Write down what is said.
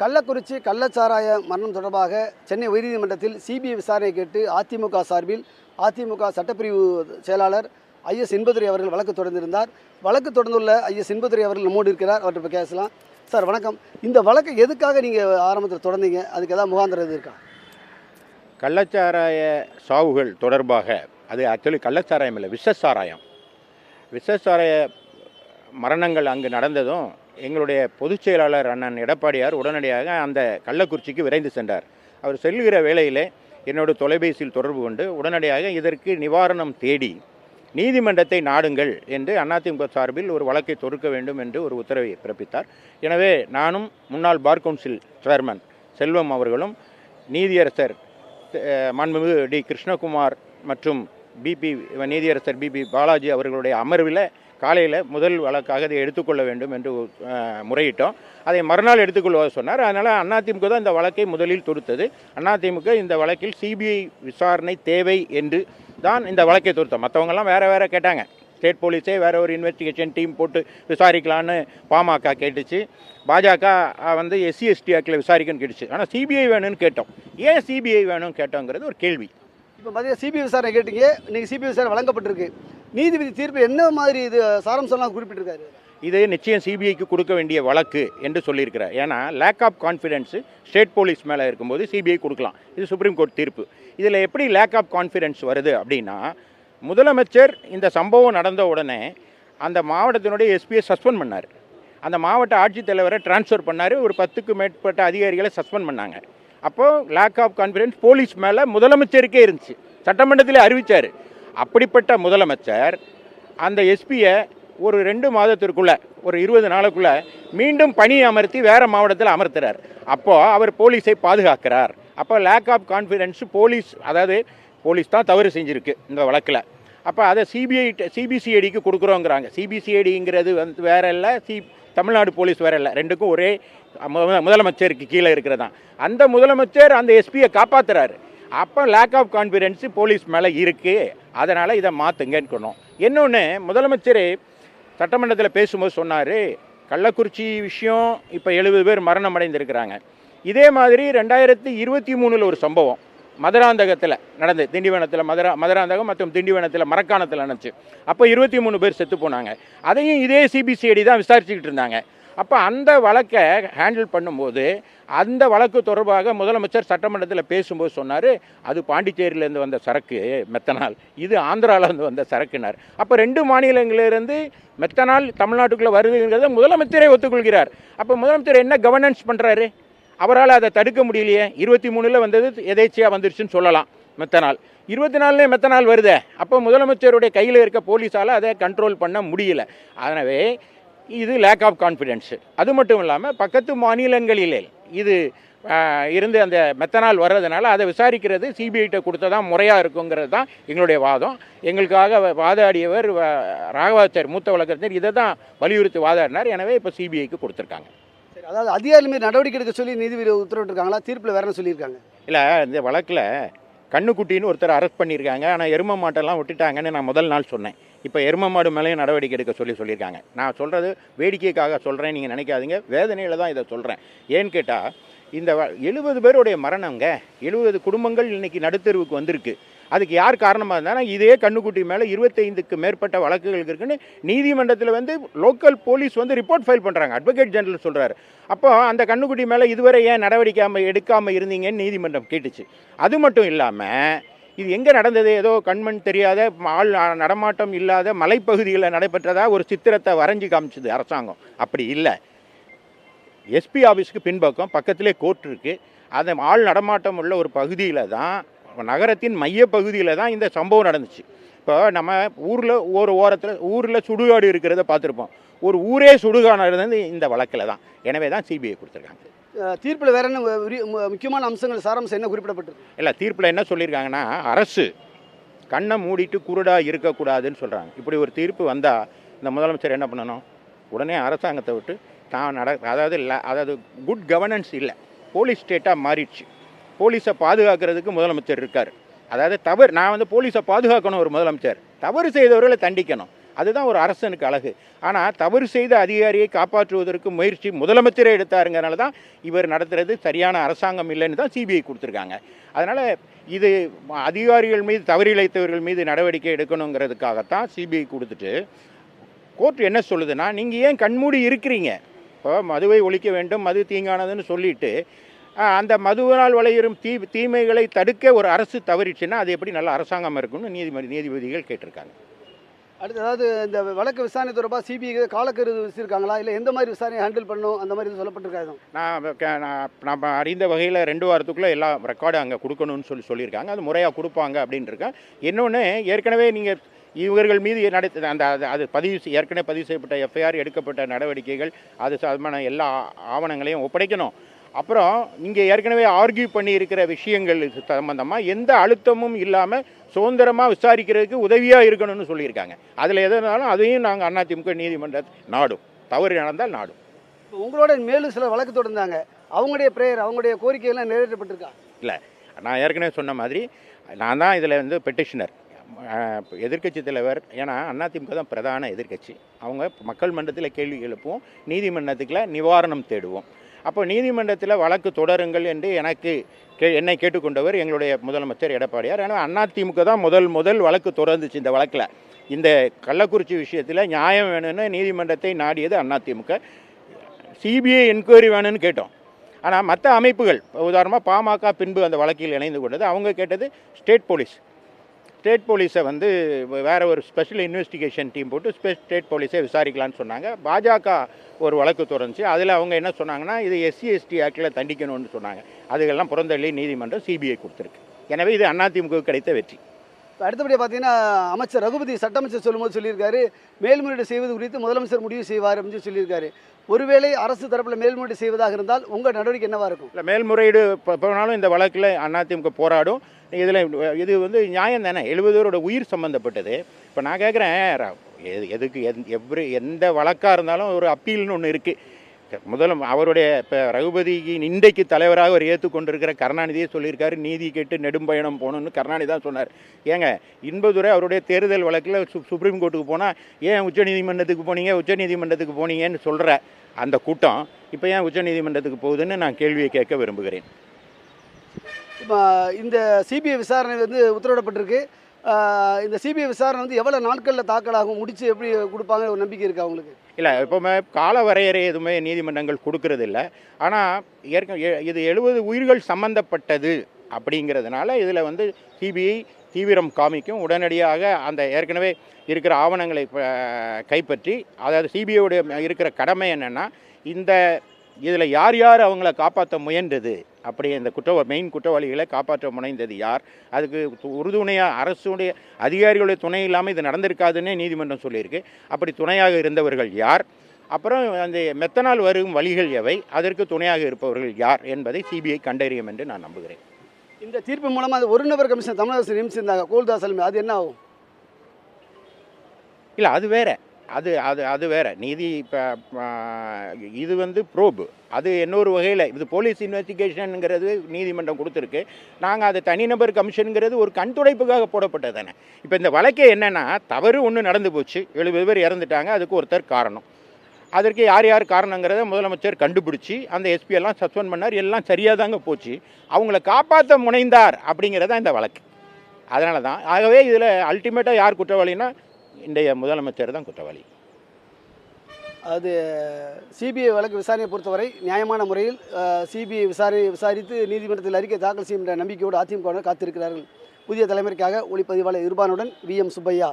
கள்ளக்குறிச்சி கள்ளச்சாராய மரணம் தொடர்பாக சென்னை உயர்நீதிமன்றத்தில் சிபிஐ விசாரணை கேட்டு அதிமுக சார்பில் அதிமுக சட்டப்பிரிவு செயலாளர் ஐஎஸ் இன்பதுரை அவர்கள் வழக்கு தொடர்ந்திருந்தார். வழக்கு தொடர்ந்துள்ள ஐஎஸ் இன்பதுரை அவர்கள் நம்மோடு இருக்கிறார். அவர்கிட்ட இப்போ பேசலாம். சார் வணக்கம். இந்த வழக்கை எதுக்காக நீங்கள் ஆரம்பத்தில் தொடர்ந்தீங்க? அதுக்கு ஏதாவது முகாந்திரம் எது இருக்கா? கள்ளச்சாராய சாவுகள் தொடர்பாக, அது ஆக்சுவலி கள்ளச்சாராயம் இல்லை, விஷசாராய மரணங்கள் அங்கு நடந்ததும் எங்களுடைய பொதுச் செயலாளர் அண்ணன் எடப்பாடியார் உடனடியாக அந்த கள்ளக்குறிச்சிக்கு விரைந்து சென்றார். அவர் செல்லுகிற வேளையிலே என்னோட தொலைபேசியில் தொடர்பு கொண்டு உடனடியாக இதற்கு நிவாரணம் தேடி நீதிமன்றத்தை நாடுங்கள் என்று அதிமுக சார்பில் ஒரு வழக்கை தொடுக்க வேண்டும் என்று ஒரு உத்தரவை பிறப்பித்தார். எனவே நானும் முன்னாள் பார் கவுன்சில் சேர்மன் செல்வம் அவர்களும் நீதியரசர் மாண்புமிகு டி கிருஷ்ணகுமார் மற்றும் நீதியரசர் பிபி பாலாஜி அவர்களுடைய அமர்வில் காலையில் முதல் வழக்காக அதை எடுத்துக்கொள்ள வேண்டும் என்று முறையிட்டோம். அதை மறுநாள் எடுத்துக்கொள்வதாக சொன்னார். அதனால் அதிமுக தான் இந்த வழக்கை முதலில் தொடுத்தது. அதிமுக இந்த வழக்கில் சிபிஐ விசாரணை தேவை என்று தான் இந்த வழக்கை தொடுத்தோம். மற்றவங்கெல்லாம் வேறு கேட்டாங்க. ஸ்டேட் போலீஸே வேறு ஒரு இன்வெஸ்டிகேஷன் டீம் போட்டு விசாரிக்கலான்னு பாமக கேட்டுச்சு. பாஜக எஸ்சி எஸ்டி ஆக்டில் விசாரிக்கணும்னு கேட்டுச்சு. ஆனால் சிபிஐ வேணும்னு கேட்டோம். ஏன் சிபிஐ வேணும்னு கேட்டோங்கிறது ஒரு கேள்வி. இப்போ பார்த்தீங்கன்னா சிபிஐ விசாரணை கேட்டீங்க. இன்றைக்கி சிபிஐ விசாரணை வழங்கப்பட்டிருக்கு. நீதிபதி தீர்ப்பு என்ன மாதிரி இது சாராம்சம்லாம் குறிப்பிட்டிருக்காரு? இது நிச்சயம் சிபிஐக்கு கொடுக்க வேண்டிய வழக்கு என்று சொல்லியிருக்கிறார். ஏன்னா lack of confidence state police மேலே இருக்கும்போது சிபிஐ கொடுக்கலாம். இது சுப்ரீம் கோர்ட் தீர்ப்பு. இதில் எப்படி லேக் ஆஃப் கான்ஃபிடென்ஸ் வருது அப்படின்னா, முதலமைச்சர் இந்த சம்பவம் நடந்த உடனே அந்த மாவட்டத்தினுடைய எஸ்பியை சஸ்பெண்ட் பண்ணார். அந்த மாவட்ட ஆட்சித்தலைவரை டிரான்ஸ்ஃபர் பண்ணார். ஒரு 10க்கும் மேற்பட்ட அதிகாரிகளை சஸ்பெண்ட் பண்ணாங்க. அப்போது லேக் ஆஃப் கான்ஃபிடென்ஸ் போலீஸ் மேலே முதலமைச்சருக்கே இருந்துச்சு. சட்டமன்றத்தில் அறிவித்தார். அப்படிப்பட்ட முதலமைச்சர் அந்த எஸ்பியை ஒரு 2 மாதத்திற்குள்ளே, ஒரு 20 நாளுக்குள்ளே மீண்டும் பணி அமர்த்தி வேறு மாவட்டத்தில் அமர்த்துறார். அப்போது அவர் போலீஸை பாதுகாக்கிறார். அப்போ லேக் ஆஃப் கான்ஃபிடென்ஸ் போலீஸ் தான் தவறு செஞ்சுருக்கு இந்த வழக்கில். அப்போ அதை சிபிசிஐடிக்கு கொடுக்குறோங்கிறாங்க. சிபிசிஐடிங்கிறது வேற இல்லை, தமிழ்நாடு போலீஸ் வேற இல்லை. ரெண்டுக்கும் ஒரே முதலமைச்சருக்கு கீழே இருக்கிறதான். அந்த முதலமைச்சர் அந்த எஸ்பியை காப்பாற்றுறாரு. அப்போ லேக் ஆஃப் கான்ஃபிடென்ஸ் போலீஸ் மேலே இருக்குது. அதனால் இதை மாற்றுங்கன்னு. இன்னொன்று, முதலமைச்சர் சட்டமன்றத்தில் பேசும்போது சொன்னார், கள்ளக்குறிச்சி விஷயம் இப்போ 70 பேர் மரணம் அடைந்திருக்கிறாங்க. இதே மாதிரி 2023 ஒரு சம்பவம் மதுராந்தகத்தில் நடந்து, திண்டிவனத்தில் மதுராந்தகம் மற்றும் திண்டிவனத்தில் மரக்காணத்தில் நடந்துச்சு. அப்போ 23 பேர் செத்து போனாங்க. அதையும் இதே சிபிசிஐடி தான் விசாரிச்சுக்கிட்டு இருந்தாங்க. அப்போ அந்த வழக்கை ஹேண்டில் பண்ணும்போது அந்த வழக்கு தொடர்பாக முதலமைச்சர் சட்டமன்றத்தில் பேசும்போது சொன்னார், அது பாண்டிச்சேரியிலேருந்து வந்த சரக்கு மெத்தனால், இது ஆந்திராவிலேருந்து வந்த சரக்குனார். அப்போ 2 மாநிலங்களிலிருந்து மெத்தனால் தமிழ்நாட்டுக்குள்ளே வருதுங்கிறத முதலமைச்சரே ஒத்துக்கொள்கிறார். அப்போ முதலமைச்சர் என்ன கவர்னன்ஸ் பண்ணுறாரு? அவரால் அதை தடுக்க முடியலையே. 23 வந்தது எதேச்சியாக வந்துருச்சுன்னு சொல்லலாம். மெத்தனால் 24 மெத்தனால் வருதே. அப்போ முதலமைச்சருடைய கையில் இருக்க போலீஸால் அதை கண்ட்ரோல் பண்ண முடியல. எனவே இது லேக் ஆஃப் கான்ஃபிடென்ஸு. அது மட்டும் இல்லாமல் பக்கத்து மாநிலங்களிலே இது இருந்து அந்த மெத்தனால் வர்றதுனால அதை விசாரிக்கிறது சிபிஐட்ட கொடுத்ததான் முறையாக இருக்குங்கிறது தான் எங்களுடைய வாதம். எங்களுக்காக வாதாடியவர் ராகவாச்சார் மூத்த வழக்கறிஞர் இதை தான் வலியுறுத்தி வாதாடினார். எனவே இப்போ சிபிஐக்கு கொடுத்துருக்காங்க. சரி, அதாவது அதிகாரிகள் மீது நடவடிக்கை எடுக்க சொல்லி நீதிபதி உத்தரவிட்டிருக்காங்களா? தீர்ப்பில் வேறு என்ன சொல்லியிருக்காங்க? இல்லை, இந்த வழக்கில் கண்ணுக்குட்டின்னு ஒருத்தர் அரெஸ்ட் பண்ணியிருக்காங்க. ஆனால் எரும மாட்டெல்லாம் விட்டுட்டாங்கன்னு நான் முதல் நாள் சொன்னேன். இப்போ எரும மாடு மேலேயும் நடவடிக்கை எடுக்க சொல்லியிருக்காங்க. நான் சொல்கிறது வேடிக்கைக்காக சொல்கிறேன், நீங்கள் நினைக்காதீங்க. வேதனையில் தான் இதை சொல்கிறேன். ஏன்னு கேட்டால், இந்த 70 பேருடைய மரணங்க, 70 குடும்பங்கள் இன்றைக்கி நடுத்தருவுக்கு வந்திருக்கு. அதுக்கு யார் காரணமாக இருந்தாலும் இதே கண்ணுக்குட்டி மேலே 25க்கு மேற்பட்ட வழக்குகள் இருக்குன்னு நீதிமன்றத்தில் லோக்கல் போலீஸ் ரிப்போர்ட் ஃபைல் பண்ணுறாங்க. அட்வொகேட் ஜெனரல் சொல்கிறாரு. அப்போ அந்த கண்ணுக்குட்டி மேலே இதுவரை ஏன் நடவடிக்கை எடுக்காமல் இருந்தீங்கன்னு நீதிமன்றம் கேட்டுச்சு. அது மட்டும் இல்லாமல் இது எங்கே நடந்தது? ஏதோ கண்மண் தெரியாத ஆள் நடமாட்டம் இல்லாத மலைப்பகுதிகளில் நடைபெற்றதாக ஒரு சித்திரத்தை வரைஞ்சி காமிச்சுது அரசாங்கம். அப்படி இல்லை. எஸ்பி ஆஃபீஸுக்கு பின்பக்கம் பக்கத்திலே கோர்ட் இருக்குது. அந்த ஆள் நடமாட்டம் உள்ள ஒரு பகுதியில் தான், நகரத்தின் மைய பகுதியில் தான் இந்த சம்பவம் நடந்துச்சு. இப்போ நம்ம ஊரில் சுடுகாடு இருக்கிறத பார்த்துருப்போம். ஒரு ஊரே சுடுகாடு இருந்தது இந்த வழக்கில் தான். எனவே தான் சிபிஐ கொடுத்துருக்காங்க. தீர்ப்பில் வேற என்ன முக்கியமான அம்சங்கள் சாராம்சம் என்ன குறிப்பிடப்பட்டிருக்கு? இல்லை, தீர்ப்பில் என்ன சொல்லியிருக்காங்கன்னா, அரசு கண்ணை மூடிட்டு குருடாக இருக்கக்கூடாதுன்னு சொல்கிறாங்க. இப்படி ஒரு தீர்ப்பு வந்தால் இந்த முதலமைச்சர் என்ன பண்ணணும்? உடனே அரசாங்கத்தை விட்டு அதாவது குட் கவர்னன்ஸ் இல்லை, போலீஸ் ஸ்டேட்டாக மாறிடுச்சு. போலீஸை பாதுகாக்கிறதுக்கு முதலமைச்சர் இருக்கார். அதாவது நான் போலீஸை பாதுகாக்கணும். ஒரு முதலமைச்சர் தவறு செய்தவர்களை தண்டிக்கணும். அதுதான் ஒரு அரசனுக்கு அழகு. ஆனால் தவறு செய்த அதிகாரியை காப்பாற்றுவதற்கு முயற்சி முதலமைச்சரே எடுத்தாருங்கிறனால தான் இவர் நடத்துறது சரியான அரசாங்கம் இல்லைன்னு தான் சிபிஐ கொடுத்துருக்காங்க. அதனால் இது அதிகாரிகள் மீது தவறு இழைத்தவர்கள் மீது நடவடிக்கை எடுக்கணுங்கிறதுக்காகத்தான் சிபிஐ கொடுத்துட்டு கோர்ட் என்ன சொல்லுதுன்னா, நீங்கள் ஏன் கண்மூடி இருக்கிறீங்க? இப்போ மதுவை ஒழிக்க வேண்டும், மது தீங்கானதுன்னு சொல்லிட்டு அந்த மதுவினால் விளையும் தீமைகளை தடுக்க ஒரு அரசு தவறிச்சுன்னா அது எப்படி நல்ல அரசாங்கம் இருக்குன்னு நீதிபதிகள் கேட்டிருக்காங்க. அடுத்து அதாவது இந்த வழக்கு விசாரணை தொடர்பாக சிபிஐ காலக்கெடு வச்சுருக்காங்களா, இல்லை எந்த மாதிரி விசாரணையை ஹேண்டில் பண்ணணும் அந்த மாதிரி சொல்லப்பட்டிருக்காங்க? நம்ம அறிந்த வகையில் 2 வாரத்துக்குள்ளே எல்லா ரெக்கார்டும் அங்கே கொடுக்கணும்னு சொல்லியிருக்காங்க. அது முறையாக கொடுப்பாங்க அப்படின்னு இருக்கேன். இன்னொன்று, ஏற்கனவே நீங்கள் இவர்கள் மீது நடத்த அந்த அது ஏற்கனவே பதிவு செய்யப்பட்ட எஃப்ஐஆர், எடுக்கப்பட்ட நடவடிக்கைகள், அது சார்பான எல்லா ஆவணங்களையும் ஒப்படைக்கணும். அப்புறம் இங்கே ஏற்கனவே ஆர்கியூ பண்ணி இருக்கிற விஷயங்கள் சம்பந்தமாக எந்த அழுத்தமும் இல்லாமல் சுதந்திரமாக விசாரிக்கிறதுக்கு உதவியாக இருக்கணும்னு சொல்லியிருக்காங்க. அதில் எதுனாலும் அதையும் நாங்கள் அதிமுக நீதிமன்றத்தை நாடும், தவறு நடந்தால் நாடும். உங்களோட மேலும் சில வழக்கு தொடர்ந்தாங்க, அவங்களுடைய ப்ரேயர், அவங்களுடைய கோரிக்கையெல்லாம் நிறைவேற்றப்பட்டிருக்கா? இல்லை, நான் ஏற்கனவே சொன்ன மாதிரி நான் தான் இதில் பெட்டிஷனர், எதிர்க்கட்சி தலைவர். ஏன்னா அதிமுக தான் பிரதான எதிர்க்கட்சி. அவங்க மக்கள் மன்றத்தில் கேள்வி எழுப்புவோம், நீதிமன்றத்துக்குள்ள நிவாரணம் தேடுவோம். அப்போ நீதிமன்றத்தில் வழக்கு தொடருங்கள் என்று என்னை கேட்டுக்கொண்டவர் எங்களுடைய முதலமைச்சர் எடப்பாடியார். ஆனால் அதிமுக தான் முதல் வழக்கு தொடர்ந்துச்சு. இந்த வழக்கில், இந்த கள்ளக்குறிச்சி விஷயத்தில் நியாயம் வேணும்னு நீதிமன்றத்தை நாடியது அதிமுக. சிபிஐ என்கொயரி வேணும்னு கேட்டோம். ஆனால் மற்ற அமைப்புகள், உதாரணமாக பாமக பின்பு அந்த வழக்கில் இணைந்து கொண்டது, அவங்க கேட்டது ஸ்டேட் போலீஸை வேறு ஒரு ஸ்பெஷல் இன்வெஸ்டிகேஷன் டீம் போட்டு ஸ்டேட் போலீஸை விசாரிக்கலான்னு சொன்னாங்க. பாஜக ஒரு வழக்கு தொடர்ந்துச்சு. அதில் அவங்க என்ன சொன்னாங்கன்னா, இது SC/ST ஆக்டில் தண்டிக்கணும்னு சொன்னாங்க. அதுக்கெல்லாம் புறந்தள்ளி நீதிமன்றம் சிபிஐ கொடுத்துருக்கு. எனவே இது அதிமுக கிடைத்த வெற்றி. அடுத்தபடியாக பார்த்தீங்கன்னா, அமைச்சர் ரகுபதி சட்ட அமைச்சர் சொல்லும்போது சொல்லியிருக்காரு, மேல்முறையீடு செய்வது குறித்து முதலமைச்சர் முடிவு செய்வார் அப்படின்னு சொல்லியிருக்காரு. ஒருவேளை அரசு தரப்பில் மேல்முறையீடு செய்வதாக இருந்தால் உங்கள் நடவடிக்கை என்னவாக இருக்கும்? இல்லை, மேல்முறையீடு போனாலும் இந்த வழக்கில் அதிமுக போராடும். இதில் இது நியாயம் தானே, 70 பேரோட உயிர் சம்மந்தப்பட்டது. இப்போ நான் கேட்குறேன், எதுக்கு எந்த வழக்காக இருந்தாலும் ஒரு அப்பீல்னு ஒன்று இருக்குது. அவருடைய இப்போ ரகுபதிக்கு இன்றைக்கு தலைவராக அவர் ஏற்றுக்கொண்டிருக்கிற கருணாநிதியே சொல்லியிருக்காரு, நீதி கேட்டு நெடும்பயணம் போகணுன்னு கருணாநிதி தான் சொன்னார். ஏங்க, இன்பதுரை அவருடைய தேர்தல் வழக்கில் சுப்ரீம் கோர்ட்டுக்கு போனால் ஏன் உச்சநீதிமன்றத்துக்கு போனீங்கன்னு சொல்கிற அந்த கூட்டம் இப்போ ஏன் உச்சநீதிமன்றத்துக்கு போகுதுன்னு நான் கேள்வியை கேட்க விரும்புகிறேன். இப்போ இந்த சிபிஐ விசாரணை உத்தரவிடப்பட்டிருக்கு. இந்த சிபிஐ விசாரணை எவ்வளோ நாட்களில் தாக்கலாகும், முடிச்சு எப்படி கொடுப்பாங்க ஒரு நம்பிக்கை இருக்கா உங்களுக்கு? இல்லை, எப்போவுமே கால வரையறை எதுவுமே நீதிமன்றங்கள் கொடுக்கறது இல்லை. ஆனால் இது 70 உயிர்கள் சம்பந்தப்பட்டது அப்படிங்கிறதுனால இதில் சிபிஐ தீவிரம் காமிக்கும். உடனடியாக அந்த ஏற்கனவே இருக்கிற ஆவணங்களை கைப்பற்றி, அதாவது சிபிஐயோட இருக்கிற கடமை என்னென்னா, இதில் யார் அவங்கள காப்பாற்ற முயன்றது, அப்படி இந்த மெயின் குற்றவாளிகளை காப்பாற்ற முனைந்தது யார், அதுக்கு உறுதுணையாக அரசுடைய அதிகாரிகளுடைய துணை இல்லாமல் இது நடந்திருக்காதுன்னே நீதிமன்றம் சொல்லியிருக்கு. அப்படி துணையாக இருந்தவர்கள் யார், அப்புறம் அந்த மெத்தனால் வரும் வழிகள் எவை, அதற்கு துணையாக இருப்பவர்கள் யார் என்பதை சிபிஐ கண்டறியும் என்று நான் நம்புகிறேன். இந்த தீர்ப்பு மூலமாக அந்த ஒரு நபர் கமிஷன் தமிழக அரசு நியமிச்சிருந்தாங்க, கோல்தாஸ், அது என்ன ஆகும்? இல்லை, அது வேற, அது வேற நீதி. இப்போ இது ப்ரோபு, அது இன்னொரு வகையில் இது போலீஸ் இன்வெஸ்டிகேஷனுங்கிறது நீதிமன்றம் கொடுத்துருக்கு. நாங்கள் அது தனிநபர் கமிஷனுங்கிறது ஒரு கண்துடைப்புக்காக போடப்பட்டது தானே. இப்போ இந்த வழக்கே என்னென்னா, தவறு ஒன்று நடந்து போச்சு, 70 பேர் இறந்துட்டாங்க, அதுக்கு ஒருத்தர் காரணம். அதற்கு யார் காரணங்கிறத முதலமைச்சர் கண்டுபிடிச்சி அந்த எஸ்பி எல்லாம் சஸ்பெண்ட் பண்ணார். எல்லாம் சரியாக தாங்க போச்சு. அவங்கள காப்பாற்ற முனைந்தார் அப்படிங்கிறதான் இந்த வழக்கு. அதனால தான், ஆகவே இதில் அல்டிமேட்டாக யார் குற்றவாளின்னா இன்றைய முதலமைச்சர் தான் குற்றவாளி. அது சிபிஐ வழக்கு விசாரணையை பொறுத்தவரை நியாயமான முறையில் சிபிஐ விசாரித்து நீதிமன்றத்தில் அறிக்கை தாக்கல் செய்யும் என்ற நம்பிக்கையோடு அதிமுகவினர் காத்திருக்கிறார்கள். புதிய தலைமுறைக்காக ஒளிப்பதிவாளர் இர்பானுடன் VM சுப்பையா.